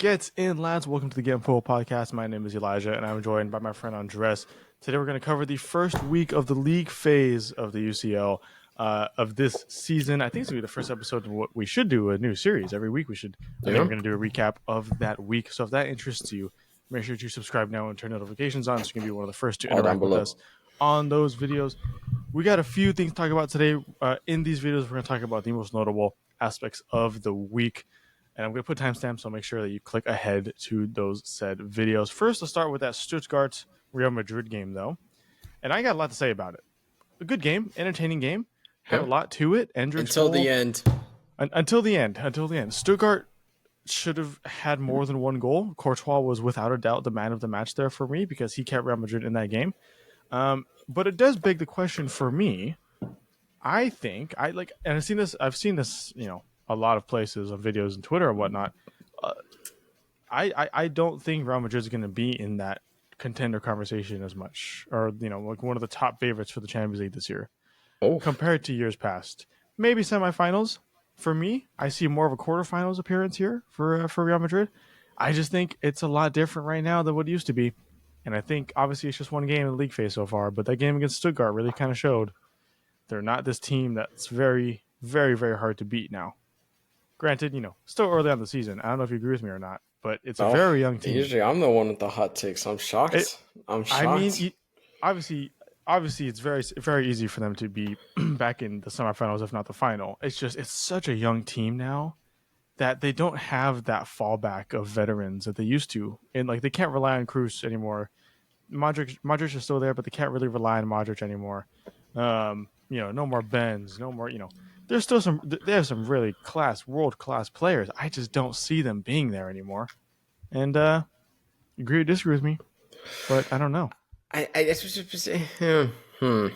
Get in, lads. Welcome to the Get in Full podcast. My name is Elijah, and I'm joined by my friend Andres. Today, we're going to cover the first week of the league phase of the UCL of this season. I think it's going to be the first episode of what we should do, a new series. Every week, I think we're going to do a recap of that week. So if that interests you, make sure to subscribe now and turn notifications on so you can be one of the first to interact with us on those videos. We got a few things to talk about today. In these videos, we're going to talk about the most notable aspects of the week. And I'm going to put timestamps, so make sure that you click ahead to those said videos. First, let's start with that Stuttgart Real Madrid game, though. And I got a lot to say about it. A good game, entertaining game, had a lot to it. Until the end. Until the end. Stuttgart should have had more than one goal. Courtois was without a doubt the man of the match there for me because he kept Real Madrid in that game. But it does beg the question for me. I think and I've seen this, a lot of places on videos and Twitter and whatnot. I don't think Real Madrid is going to be in that contender conversation as much, or like one of the top favorites for the Champions League this year, compared to years past. Maybe semifinals. For me, I see more of a quarterfinals appearance here for Real Madrid. I just think it's a lot different right now than what it used to be, and I think obviously it's just one game in the league phase so far, but that game against Stuttgart really kind of showed they're not this team that's very, very, very hard to beat now. Granted, still early on the season. I don't know if you agree with me or not, but it's a very young team. Usually I'm the one with the hot takes. I'm shocked. I'm shocked. I mean, obviously, it's very, very easy for them to be back in the semifinals, if not the final. It's such a young team now that they don't have that fallback of veterans that they used to. And, they can't rely on Kroos anymore. Modric is still there, but they can't really rely on Modric anymore. No more Benz, no more, There's still they have some really world-class players. I just don't see them being there anymore. And agree or disagree with me, but I don't know. I say, The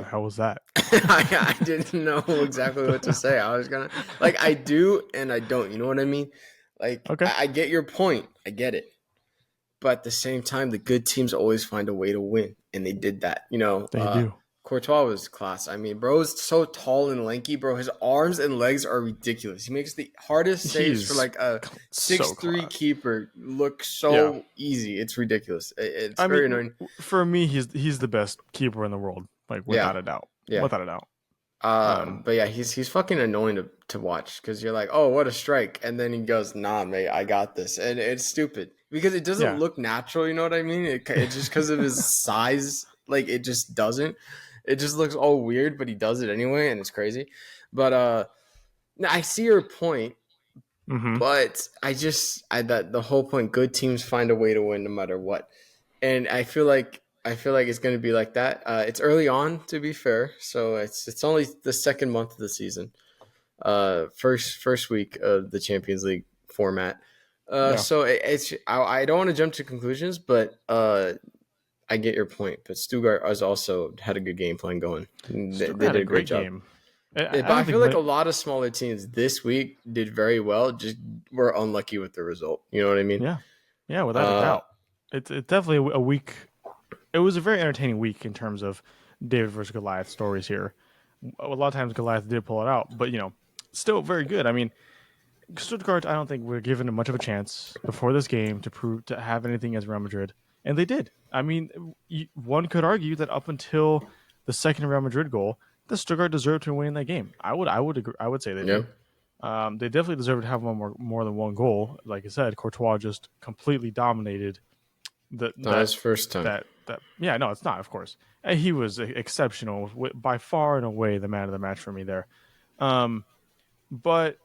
hell was that? I didn't know exactly what to say. I was gonna I do and I don't. You know what I mean? Okay. I get your point. I get it. But at the same time, the good teams always find a way to win, and they did that. They do. Courtois was class. I mean, bro is so tall and lanky, bro. His arms and legs are ridiculous. He makes the hardest saves for a 6'3" keeper look so easy. It's ridiculous. It's very annoying. For me, he's the best keeper in the world, without a doubt. Yeah. Without a doubt. But yeah, he's fucking annoying to watch because you're like, oh, what a strike. And then he goes, nah, mate, I got this. And it's stupid because it doesn't look natural. You know what I mean? It's just because of his size. It just doesn't. It just looks all weird, but he does it anyway, and it's crazy. But I see your point, but that the whole point, good teams find a way to win no matter what. And I feel like it's going to be like that. It's early on, to be fair, so it's only the second month of the season, first week of the Champions League format. So I don't want to jump to conclusions, but I get your point, but Stuttgart has also had a good game plan going. They did a great job. Game. But I feel like a lot of smaller teams this week did very well, just were unlucky with the result. You know what I mean? Yeah, without a doubt. It's definitely a week. It was a very entertaining week in terms of David versus Goliath stories here. A lot of times Goliath did pull it out, but still very good. I mean, Stuttgart, I don't think we're given much of a chance before this game to have anything as Real Madrid. And they did. I mean, one could argue that up until the second Real Madrid goal, the Stuttgart deserved to win that game. I would agree. I would say they did. They definitely deserved to have more than one goal. Like I said, Courtois just completely dominated. Not his first time. It's not. Of course, and he was exceptional, by far and away the man of the match for me there. But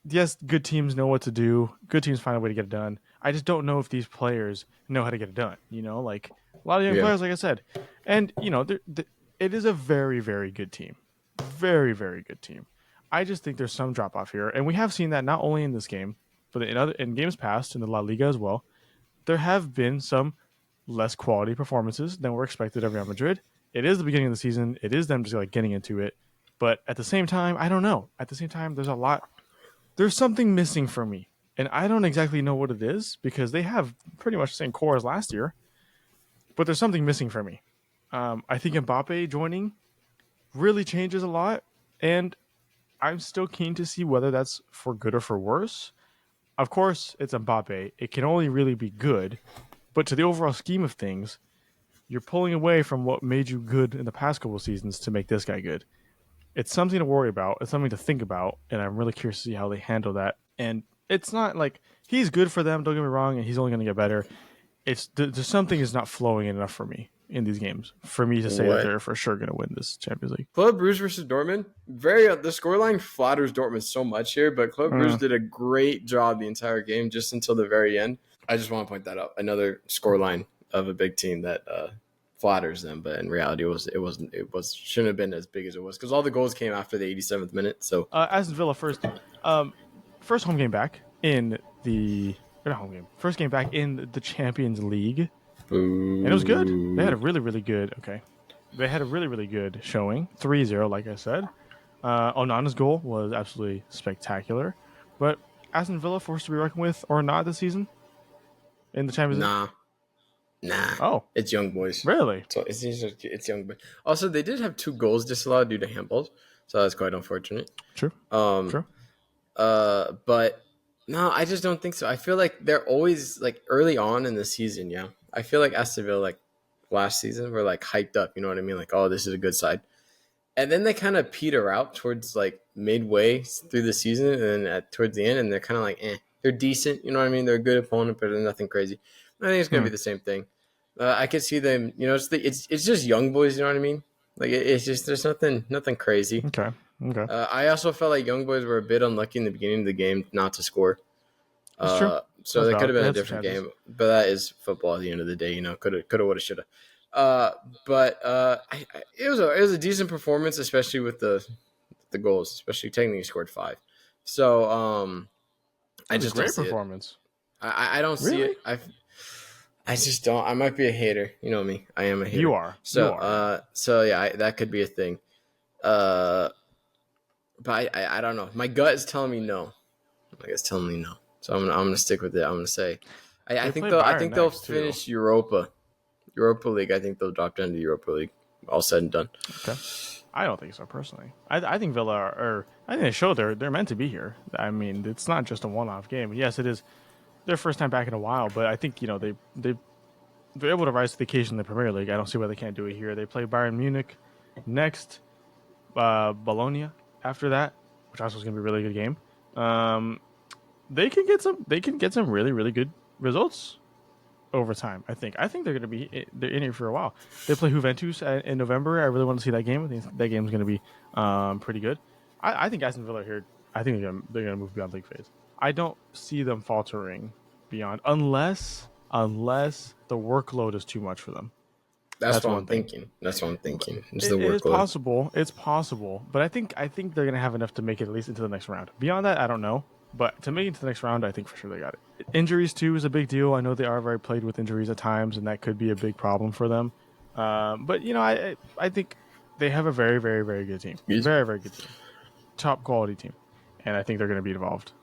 yes, good teams know what to do. Good teams find a way to get it done. I just don't know if these players know how to get it done. A lot of young players, like I said. And, it is a very, very good team. Very, very good team. I just think there's some drop-off here. And we have seen that not only in this game, but in games past, in the La Liga as well. There have been some less quality performances than were expected of Real Madrid. It is the beginning of the season. It is them just getting into it. But at the same time, I don't know. At the same time, there's something missing for me. And I don't exactly know what it is because they have pretty much the same core as last year. But there's something missing for me. I think Mbappe joining really changes a lot. And I'm still keen to see whether that's for good or for worse. of course, it's Mbappe. It can only really be good, but to the overall scheme of things, you're pulling away from what made you good in the past couple of seasons to make this guy good. It's something to worry about. It's something to think about, and I'm really curious to see how they handle that. And it's not like he's good for them. Don't get me wrong, and he's only going to get better. It's there's something is not flowing enough for me in these games for me to say that What? they're for sure going to win this Champions League. Club Brugge versus Dortmund. The scoreline flatters Dortmund so much here, but Club Brugge did a great job the entire game just until the very end. I just want to point that out. Another scoreline of a big team that flatters them, but in reality, it shouldn't have been as big as it was because all the goals came after the 87th minute. So Aston Villa first home game back in the not home game, first game back in the Champions League, and it was good. They had a really really good They had a really really good showing, 3-0, like I said. Onana's goal was absolutely spectacular, but Aston Villa forced to be reckoned with or not this season in the Champions League. Nah. Oh, It's young boys. really? So it's young boys. Also, they did have 2 goals disallowed due to handballs, so that's quite unfortunate. True. True. But no, I just don't think so. I feel like they're always like early on in the season. Yeah, I feel like Aston Villa like last season were like hyped up. You know what I mean? Like, oh, this is a good side, and then they kind of peter out towards like midway through the season, and then towards the end, and they're kind of like, they're decent. You know what I mean? They're a good opponent, but they're nothing crazy. I think it's gonna be the same thing. I could see them. You know, it's just young boys. You know what I mean? Like it's just there's nothing crazy. Okay. I also felt like young boys were a bit unlucky in the beginning of the game not to score. That's true. So That's that could have valid. been They a had some different chances. game, but that is football at the end of the day. You know, coulda, woulda, shoulda. It was a decent performance, especially with the goals, especially technically scored 5. So I just don't great see performance. it. I don't see Really? it. I just don't. I might be a hater. You know me. I am a hater. You are. So You are. so yeah, that could be a thing. But I don't know. My gut is telling me no. My gut's telling me no. So I'm gonna stick with it. I'm gonna say I think they'll finish Europa League. I think they'll drop down to the Europa League. All said and done. Okay. I don't think so personally. I think Villa are. I think they show they're meant to be here. I mean, it's not just a one-off game. Yes, it is their first time back in a while, but I think they're able to rise to the occasion in the Premier League. I don't see why they can't do it here. They play Bayern Munich next, Bologna after that, which also is going to be a really good game. They can get some really really good results over time. I think they're going to be they're in here for a while. They play Juventus in November. I really want to see that game. I think that game is going to be pretty good. I think Aston Villa here. I think they're going to move beyond league phase. I don't see them faltering beyond unless the workload is too much for them. That's what I'm thinking. It's the workload. It's possible. It's possible, but I think they're going to have enough to make it at least into the next round. Beyond that, I don't know. But to make it to the next round, I think for sure they got it. Injuries too is a big deal. I know they are very plagued with injuries at times, and that could be a big problem for them. But you know, I think they have a very very very good team. Very very good team. Top quality team, and I think they're going to be involved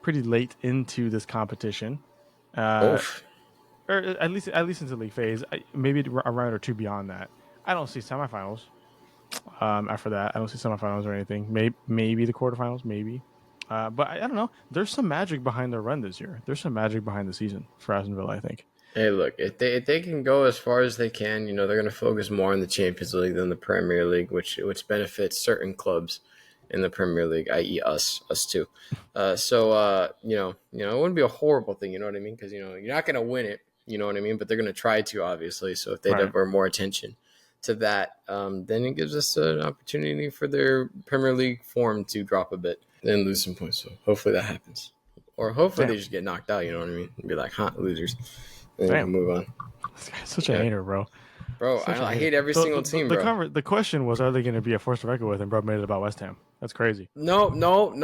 pretty late into this competition, or at least into league phase. Maybe a round or two beyond that. I don't see semifinals. After that, I don't see semifinals or anything. Maybe the quarterfinals, maybe. But I don't know. There's some magic behind their run this year. There's some magic behind the season for Aston Villa, I think. Hey, look, if they can go as far as they can, you know, they're going to focus more on the Champions League than the Premier League, which benefits certain clubs in the Premier League, i.e. us too. So you know, it wouldn't be a horrible thing, you know what I mean? Because, you know, you're not going to win it, you know what I mean? But they're going to try to, obviously. So if they divert more attention to that, then it gives us an opportunity for their Premier League form to drop a bit and lose some points. So hopefully that happens. Or hopefully they just get knocked out, you know what I mean? And be like, losers. And then move on. This guy's such a hater, bro. Bro, I hate every single team, bro. The question was, are they going to be a force to reckon with? And bro made it about West Ham. That's crazy. No.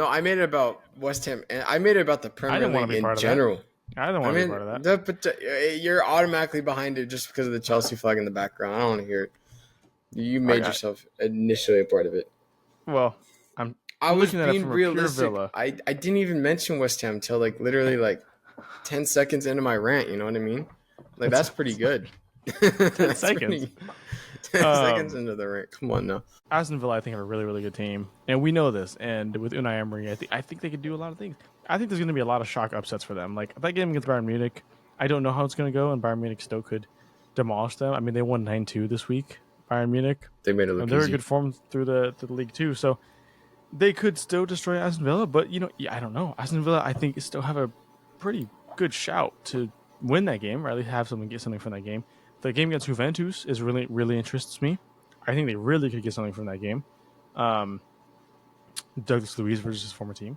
I made it about West Ham. And I made it about the Premier League in general. I didn't want to be part of that. But you're automatically behind it just because of the Chelsea flag in the background. I don't want to hear it. You made yourself initially a part of it. Well, I was being realistic. I didn't even mention West Ham until like literally like 10 seconds into my rant. You know what I mean? Like that's pretty good. 10 seconds. 10 seconds into the rant. Come on now. Aston Villa, I think, have a really, really good team, and we know this. And with Unai Emery, I think they could do a lot of things. I think there's going to be a lot of shock upsets for them. Like that game against Bayern Munich, I don't know how it's going to go, and Bayern Munich still could demolish them. I mean, they won 9-2 this week, Bayern Munich, They made it and look they're in easy. good form through the league too. So they could still destroy Aston Villa, but yeah, I don't know. Aston Villa, I think, still have a pretty good shout to win that game, or at least have something, get something from that game. The game against Juventus is really interests me. I think they really could get something from that game. Um, Douglas Luiz versus his former team.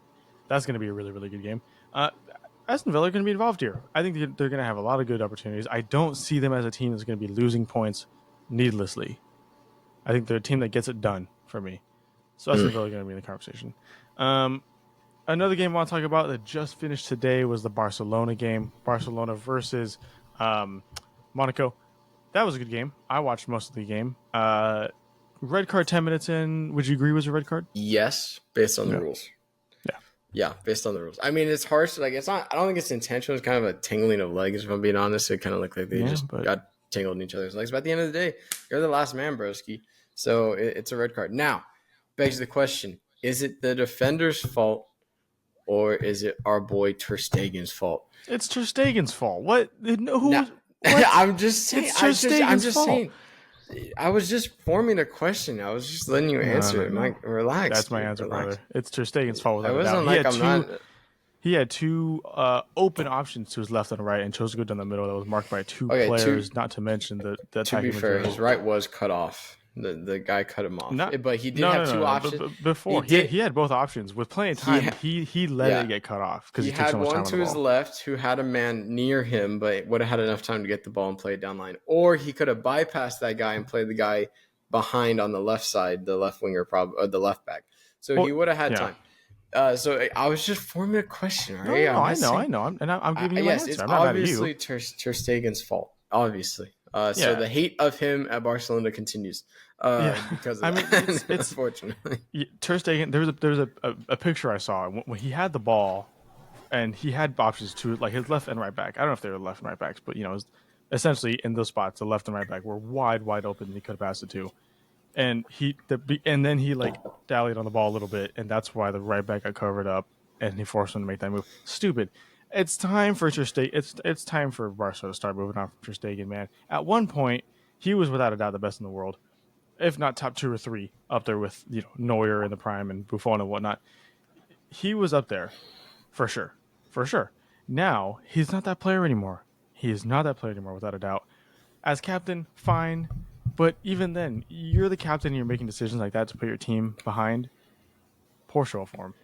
That's going to be a really good game. Aston Villa are going to be involved here. I think they're going to have a lot of good opportunities. I don't see them as a team that's going to be losing points needlessly. I think they're a team that gets it done for me. So Aston Villa are going to be in the conversation. Another game I want to talk about that just finished today was the Barcelona game. Barcelona versus Monaco. That was a good game. I watched most of the game. Red card 10 minutes in. Would you agree was a red card? Yes, based on the rules. Yeah. Yeah, based on the rules. I mean, it's harsh. Like, it's not. I don't think it's intentional. It's kind of a tingling of legs. If I'm being honest, it kind of looked like they got tangled in each other's legs. But at the end of the day, you're the last man, broski. So it's a red card. Now, begs the question: is it the defender's fault, or is it our boy Ter Stegen's fault? It's Ter Stegen's fault. What? What? I'm just saying. It's Ter Stegen's fault. Saying. I was just forming a question. I was just letting you answer it. Mike, relax. That's my answer, brother. It's Ter Stegen's fault. I wasn't like I'm not. He had two open options to his left and right, and chose to go down the middle. That was marked by two players. Not to mention the. To be fair, his right was cut off. The guy cut him off. But he did have two options. Before he had both options. With plenty of time, he let it get cut off because he took so much time on the ball. He had one to his left who had a man near him, but would have had enough time to get the ball and play it down line. Or he could have bypassed that guy and played the guy behind on the left side, the left winger, or the left back. So he would have had time. So I was just forming a question. Right? I know. I'm giving you my answer. It's I'm not obviously Ter Stegen's fault. Obviously. So the hate of him at Barcelona continues. Because of it's unfortunately. Ter Stegen, there's a picture I saw when he had the ball, and he had options to like his left and right back. I don't know if they were left and right backs, but essentially in those spots, the left and right back were wide open, and he could have passed it to. And then he like dallied on the ball a little bit, and that's why the right back got covered up, and he forced him to make that move. Stupid. It's time for Ter Stegen. It's time for Barca to start moving on from Ter Stegen, man. At one point, he was without a doubt the best in the world, if not top 2 or 3, up there with Neuer in the prime and Buffon and whatnot. He was up there, for sure. Now he's not that player anymore. He is not that player anymore, without a doubt. As captain, fine, but even then, you're the captain and you're making decisions like that to put your team behind. Poor show of form.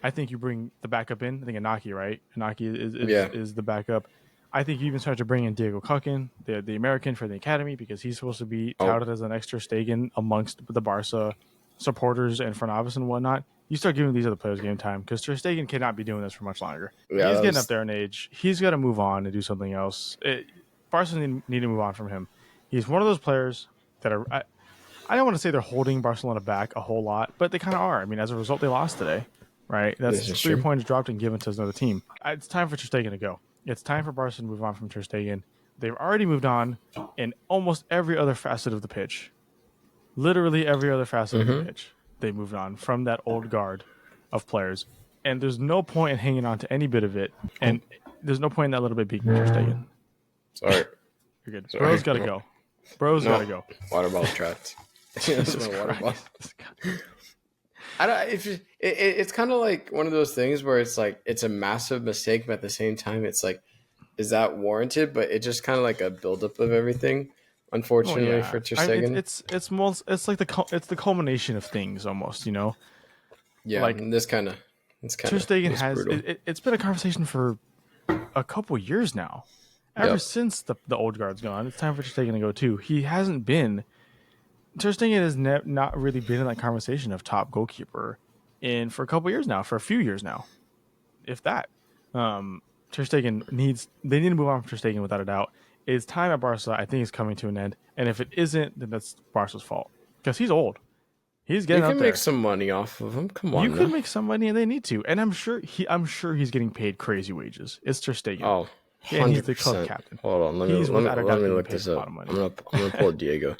I think you bring the backup in. I think Inaki, right? Inaki is the backup. I think you even start to bring in Diego Cuckin, the American for the academy, because he's supposed to be touted as an extra Stegen amongst the Barca supporters and front office and whatnot. You start giving these other players game time because Ter Stegen cannot be doing this for much longer. He's getting up there in age. He's got to move on and do something else. Barca need to move on from him. He's one of those players that are. I don't want to say they're holding Barcelona back a whole lot, but they kind of are. I mean, as a result, they lost today. Right, that's 3 points dropped and given to another team. It's time for Ter Stegen to go. It's time for Barca to move on from Ter Stegen. They've already moved on in almost every other facet of the pitch. Literally every other facet of the pitch. They moved on from that old guard of players. And there's no point in hanging on to any bit of it. And there's no point in that little bit being Ter Stegen. Sorry. You're good. Bro's got to go. Bro's got to go. Water bottle trapped. That's my water bottle. It's kind of like one of those things where it's like it's a massive mistake, but at the same time, it's like, is that warranted? But it's just kind of like a buildup of everything. Unfortunately for Ter Stegen, it's like the culmination of things almost, Yeah, like Ter Stegen has it's been a conversation for a couple years now. Ever since the old guard's gone, it's time for Ter Stegen to go too. He hasn't been. Ter Stegen has not really been in that conversation of top goalkeeper for a couple years now, for a few years now, if that. Ter Stegen they need to move on from Ter Stegen without a doubt. His time at Barca, I think, is coming to an end, and if it isn't, then that's Barca's fault because he's old. He's getting up there. You can make some money off of him. Come on, you could make some money, and they need to. And I'm sure he's getting paid crazy wages. It's Ter Stegen. Oh, 100%. And he's the club captain. Hold on, let me look this up. I'm gonna pull Diego.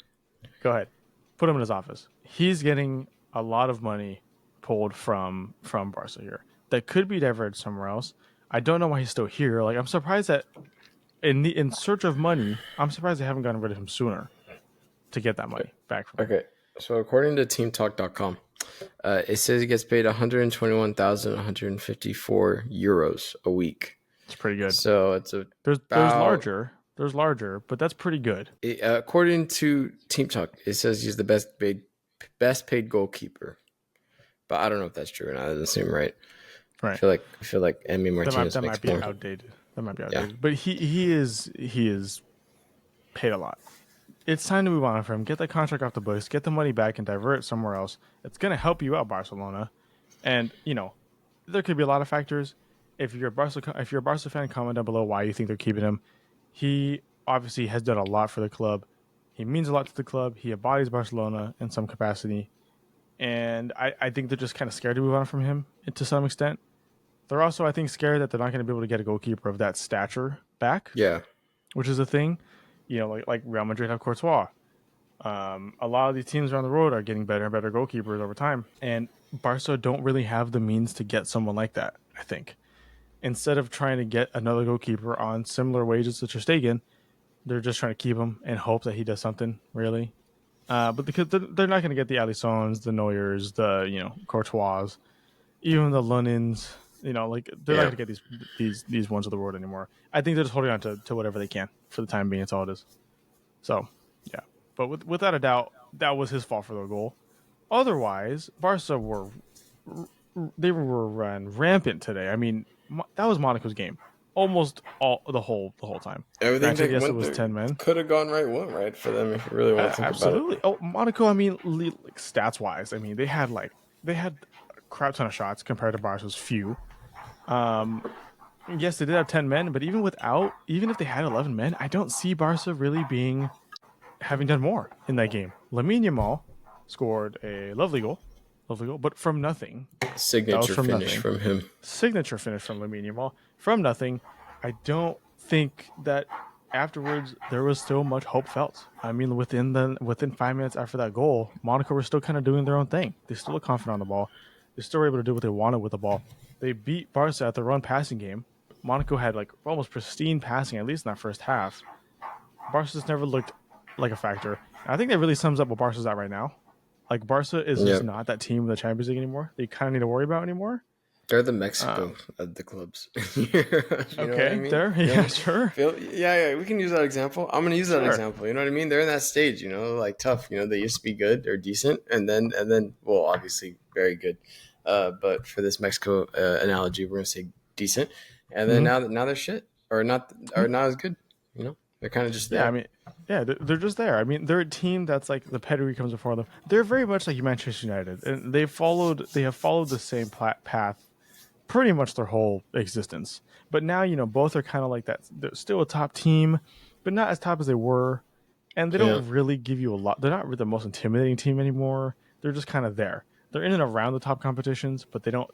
Go ahead. Put him in his office. He's getting a lot of money pulled from Barca here. that could be diverted somewhere else. I don't know why he's still here. Like I'm surprised that in search of money, I'm surprised they haven't gotten rid of him sooner to get that money back from him. Okay. So according to teamtalk.com, it says he gets paid 121,154 euros a week. It's pretty good. So it's there's larger, but that's pretty good. According to Team Talk, it says he's the best paid goalkeeper. But I don't know if that's true or not. It doesn't seem right. Right. I feel like Emi Martinez that makes might be more. outdated. That might be outdated. Yeah. But he is paid a lot. It's time to move on from him. Get that contract off the books. Get the money back and divert it somewhere else. It's going to help you out, Barcelona. And there could be a lot of factors. If you're a Barca fan, comment down below why you think they're keeping him. He obviously has done a lot for the club. He means a lot to the club. He embodies Barcelona in some capacity. And I think they're just kind of scared to move on from him to some extent. They're also, I think, scared that they're not going to be able to get a goalkeeper of that stature back. Yeah. Which is a thing. Like Real Madrid have Courtois. A lot of these teams around the world are getting better and better goalkeepers over time. And Barca don't really have the means to get someone like that, I think. Instead of trying to get another goalkeeper on similar wages to Ter Stegen, they're just trying to keep him and hope that he does something, really. But because they're not going to get the Alissons, the Neuers, the Courtois, even the Lunins. They're not going to get these ones of the world anymore. I think they're just holding on to whatever they can for the time being. That's all it is. So, yeah. But without a doubt, that was his fault for the goal. Otherwise, Barca were run rampant today. I mean, that was Monaco's game. Almost the whole time. Everything that yes, it was 10 men. Could have gone right, went right for them if you really want to think absolutely. about it. Oh, Monaco. I mean, like, stats wise, I mean they had a crap ton of shots compared to Barca's few. Yes, they did have 10 men, but even if they had 11 men, I don't see Barca really having done more in that game. Lamine Yamal scored a lovely goal, but from nothing. Signature finish from him. Signature finish from Lamine Yamal from nothing. I don't think that afterwards there was still much hope felt. I mean, within 5 minutes after that goal, Monaco were still kind of doing their own thing. They still look confident on the ball. They still were able to do what they wanted with the ball. They beat Barca at the run passing game. Monaco had like almost pristine passing, at least in that first half. Barca just never looked like a factor. And I think that really sums up what Barca's at right now. Like Barca is just not that team in the Champions League anymore. They kind of need to worry about anymore. They're the Mexico of the clubs. Okay, I mean? Yeah, sure. Yeah, we can use that example. I'm going to use that example. You know what I mean? They're in that stage, like tough. They used to be good or decent, and then, well, obviously very good. But for this Mexico analogy, we're going to say decent, and then now they're shit or not as good. They're kind of just there. Yeah, I mean, they're just there. I mean, they're a team that's like the pedigree comes before them. They're very much like Manchester United, and they have followed the same path pretty much their whole existence. But now, both are kind of like that. They're still a top team, but not as top as they were, and they don't really give you a lot. They're not the most intimidating team anymore. They're just kind of there. They're in and around the top competitions, but they don't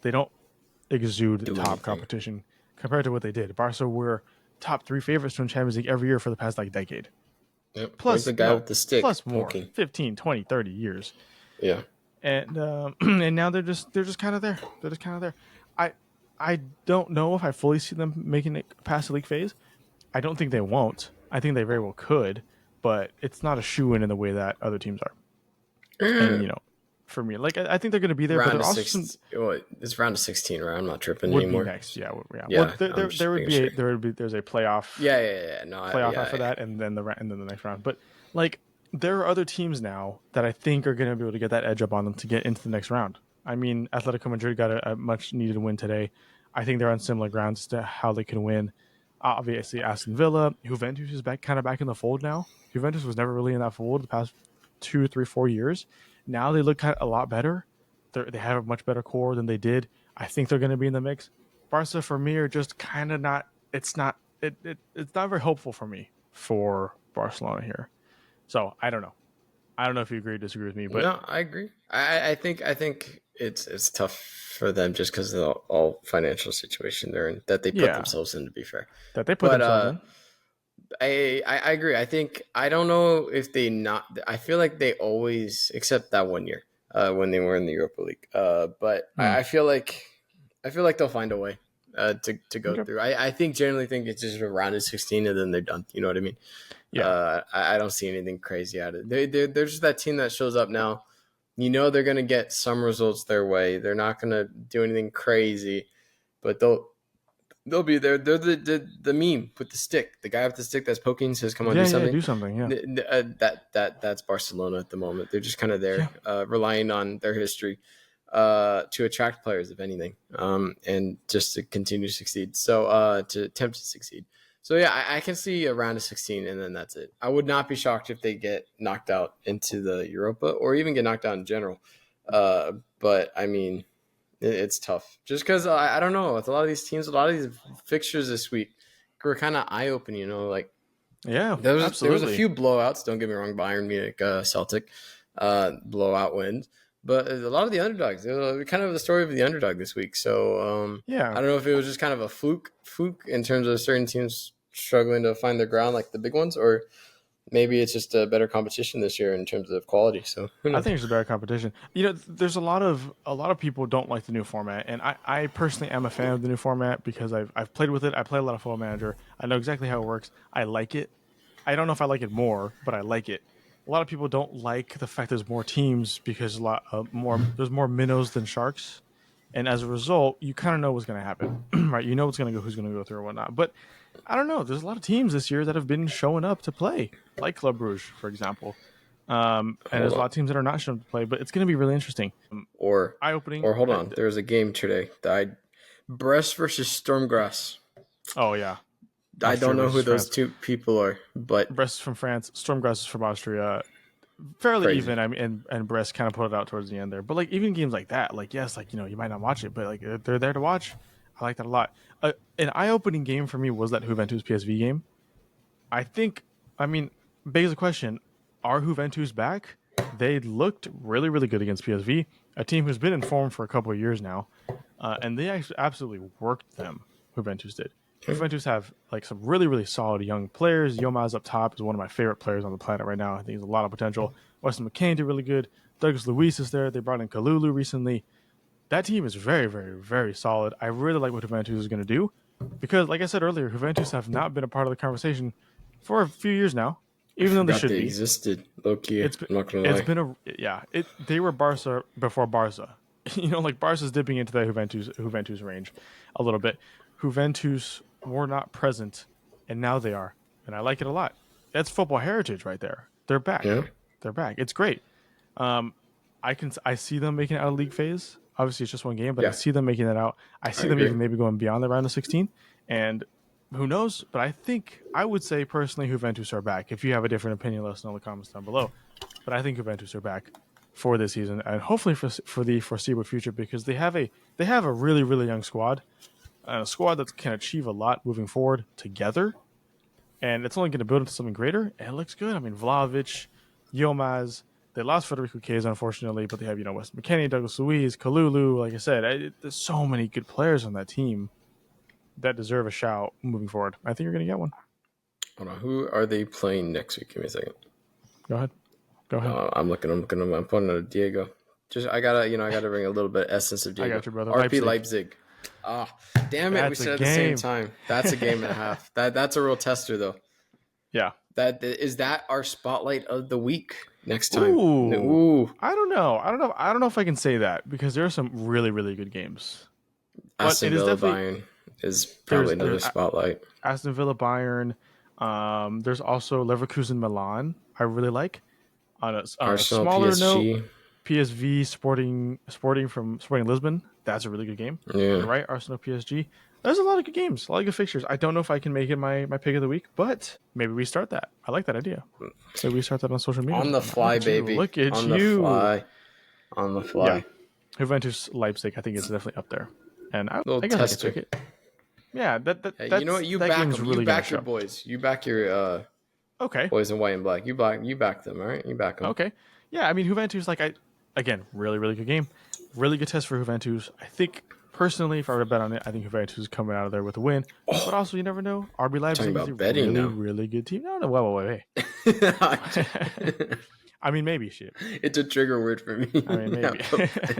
exude the top competition compared to what they did. Barca were top 3 favorites to win Champions League every year for the past decade. Yep. Plus the guy with the stick. Plus more, 15, 20, 30 years. Yeah. And and now they're just kind of there. They're just kind of there. I don't know if I fully see them making it past the league phase. I don't think they won't. I think they very well could, but it's not a shoe-in in the way that other teams are. And, for me, like I think they're going to be there. Round but it's round of 16, right? I'm not tripping would anymore. Be next, yeah. Yeah, well, there's a playoff. Yeah. No, playoff after that, and then the next round. But like, there are other teams now that I think are going to be able to get that edge up on them to get into the next round. I mean, Atletico Madrid got a much needed win today. I think they're on similar grounds to how they can win. Obviously, Aston Villa, Juventus is back in the fold now. Juventus was never really in that fold the past 2, 3, 4 years. Now they look a lot better. They have a much better core than they did. I think they're going to be in the mix. Barca for me are just kind of not. It's not very hopeful for me for Barcelona here. So I don't know. I don't know if you agree or disagree with me, but no, I agree. I think it's tough for them just because of the all financial situation they're in that they put themselves in. To be fair, that they put themselves in. I agree. I think I don't know if they not. I feel like they always, except that one year when they were in the Europa League. But I feel like I feel like they'll find a way to go Okay. through. I generally think it's just a round of 16 and then they're done. You know what I mean? Yeah. I don't see anything crazy out of it. They're just that team that shows up now. You know they're going to get some results their way. They're not going to do anything crazy, but they'll be there. They're the meme with the stick. The guy with the stick that's poking says, "Come on, do Yeah. something." Do something. Yeah. That's Barcelona at the moment. They're just kind of there, Yeah. relying on their history to attract players, if anything, and just to continue to succeed. So to attempt to succeed. So yeah, I can see a round of 16, and then that's it. I would not be shocked if they get knocked out into the Europa or even get knocked out in general. But I mean, it's tough just because I don't know. With a lot of these teams, a lot of these fixtures this week were kind of eye opening. You know, like Yeah. there was a Absolutely. few blowouts. Don't get me wrong, Bayern Munich, Celtic, blowout wins. But a lot of the underdogs, they're kind of the story of the underdog this week. So Yeah. I don't know if it was just kind of a fluke in terms of certain teams struggling to find their ground, like the big ones, or maybe it's just a better competition this year in terms of quality. So who I knows? think it's a better competition. There's a lot of people don't like the new format, and I personally am a fan of the new format because I've played with it. I play a lot of Football Manager. I know exactly how it works. I like it. I don't know if I like it more, but I like it. A lot of people don't like the fact there's more teams because there's more minnows than sharks, and as a result, you kind of know what's going to happen, right? You know who's going to go through or whatnot. But I don't know. There's a lot of teams this year that have been showing up to play, like Club Brugge, for example. And Hold there's a on. lot of teams that are not shown to play, but it's going to be really interesting. Or Eye opening. or hold on. There's a game today. Brest versus Stormgrass. Oh yeah, I Austria don't know who versus those France. two people are, but Brest is from France. Stormgrass is from Austria. Fairly crazy. even. I mean, and Brest kind of put it out towards the end there. But like even games like that, like yes, like you might not watch it, but like they're there to watch. I like that a lot. An eye-opening game for me was that Juventus PSV game. I think. I mean, begs the question: are Juventus back? They looked really, really good against PSV, a team who's been in form for a couple of years now, and they actually absolutely worked them. Juventus did. Juventus have like some really, really solid young players. Yilmaz up top is one of my favorite players on the planet right now. I think he's a lot of potential. Weston McKennie did really good. Douglas Luiz is there. They brought in Kalulu recently. That team is very, very, very solid. I really like what Juventus is going to do because, like I said earlier, Juventus have not been a part of the conversation for a few years now, I even though they forgot should they be. existed. Low key, I'm It's been, not gonna it's lie. been a yeah. They were Barca before Barca. Like Barca's dipping into the Juventus range a little bit. Juventus were not present, and now they are, and I like it a lot. That's football heritage right there. They're back. Yeah, They're back. It's great. Um, I see them making it out of league phase. Obviously, it's just one game, but I yeah, see them making that out. I I see them agree. even maybe going beyond the round of 16. And who knows? But I would say personally, Juventus are back. If you have a different opinion, let us know in the comments down below. But I think Juventus are back for this season and hopefully for the foreseeable future because they have a really, really young squad, and a squad that can achieve a lot moving forward together. And it's only going to build into something greater. And it looks good. I mean, Vlahovic, Yilmaz. They lost Federico Chiesa, unfortunately, but they have Weston McKennie, Douglas Luiz, Kalulu. Like I said, there's so many good players on that team that deserve a shout moving forward. I think you're going to get one. Hold on. Who are they playing next week? Give me a second. Go ahead. Go ahead. I'm looking. I'm putting on Diego. I gotta bring a little bit of essence of I Diego. got you, brother. RP Leipzig. Ah, damn it! We That's a said at the same game. time. That's a game and a half. That's a real tester, though. Yeah. That is that our spotlight of the week next time. Ooh. Ooh, I don't know. I don't know if I can say that because there are some really, really good games. But Aston it is Villa definitely Bayern is probably another there's spotlight. Aston Villa Bayern. There's also Leverkusen Milan. I really like. On a Arsenal smaller note, PSG. PSV Sporting Lisbon. That's a really good game. Yeah. You're right. Arsenal PSG. There's a lot of good games, a lot of good fixtures. I don't know if I can make it my pick of the week, but maybe we start that. I like that idea. Maybe we start that on social media. On the fly, baby. Look at On you. the fly. On the fly. Yeah. Juventus Leipzig, I think, is definitely up there. And Little I guess I tester. can pick it. Yeah, Hey, you know what? You that back game's them. really You gonna back your show. boys. You back your Okay. boys in white and black. You back them. All right. You back them. Okay. Yeah, I mean Juventus, again, really, really good game. Really good test for Juventus. I think personally, if I were to bet on it, I think Juventus is coming out of there with a win. But also, you never know. RB Leipzig is a betting really, now. really good team. No, wait. I mean, maybe shit. It's a trigger word for me. I mean, maybe.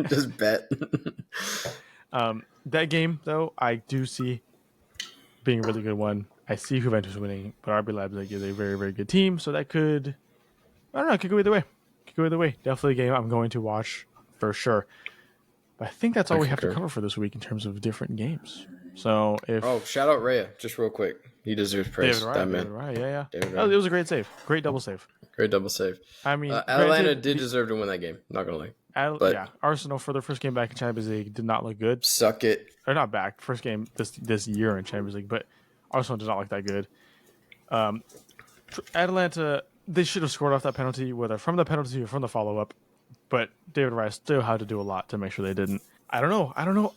Just bet. That game though, I do see being a really good one. I see Juventus winning, but RB Leipzig is a very, very good team, so that could, I don't know, it could go either way. Could go either way. Definitely a game I'm going to watch for sure. But I think that's I all we have to concur. cover for this week in terms of different games. So Oh, if shout out Raya, just real quick. He deserves David praise. That Raya, David man, Raya, yeah, yeah. David Oh, it Raya, was a great save, great double save. great double save. I mean, Atalanta granted, did deserve to win that game. Not gonna lie, but yeah, Arsenal for their first game back in Champions League did not look good. suck it. They're not back. First game this year in Champions League, but Arsenal did not look that good. Um, Atalanta, they should have scored off that penalty, whether from the penalty or from the follow up. But David Rice still had to do a lot to make sure they didn't. I don't know. I don't know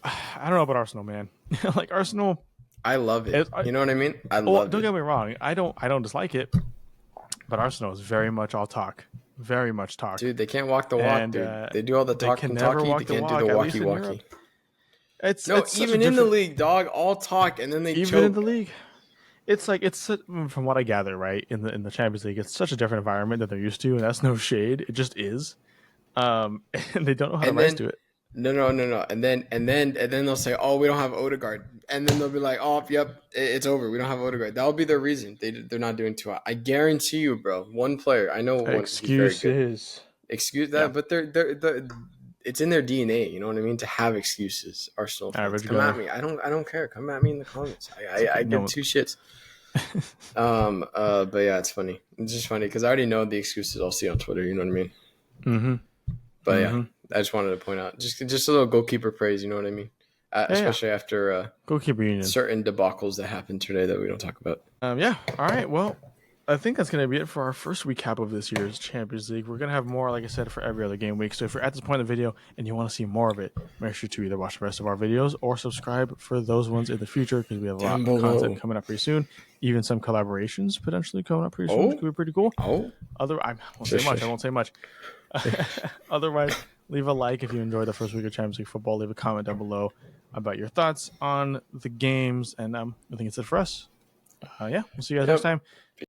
about Arsenal, man. Like Arsenal, I love it. You know what I mean? I well, love don't it. get me wrong. I don't dislike it, but Arsenal is very much all talk, very much talk. Dude, they can't walk the walk, And dude. They do all the they can talking, never talky. walk They the can't do walk. the At least walkie, in walkie. Europe, it's No, such a even in the different. league, dog, all talk, and then they Even in the choke. league, it's like from what I gather, right in the Champions League, it's such a different environment that they're used to, and that's no shade. It just is, and they don't know how to And rise then to it. no. And then they'll say, "Oh, we don't have Odegaard," and then they'll be like, "Oh, yep, it's over. We don't have Odegaard." That'll be their reason. They're not doing too hot. I guarantee you, bro. One player, I know one. He's very good. Excuses. Excuse Yeah, that, but they're it's in their DNA. You know what I mean? To have excuses. Arsenal fans, average come at gunner. me. I don't care. Come at me in the comments. It's okay. I give No. two shits. But yeah, it's funny. It's just funny because I already know the excuses I'll see on Twitter. You know what I mean? Mm-hmm. But yeah, Mm-hmm. I just wanted to point out just a little goalkeeper praise. You know what I mean? Yeah. Especially after Goalkeeper union. certain debacles that happened today that we don't talk about. Yeah. All right. Well, I think that's going to be it for our first recap of this year's Champions League. We're going to have more, like I said, for every other game week. So if you're at this point in the video and you want to see more of it, make sure to either watch the rest of our videos or subscribe for those ones in the future because we have a lot of content coming up pretty soon. Even some collaborations potentially coming up pretty soon, which could be pretty cool. I won't say much. Otherwise, leave a like if you enjoyed the first week of Champions League football. Leave a comment down below about your thoughts on the games. And I think it's it for us. Yeah, we'll see you guys next time.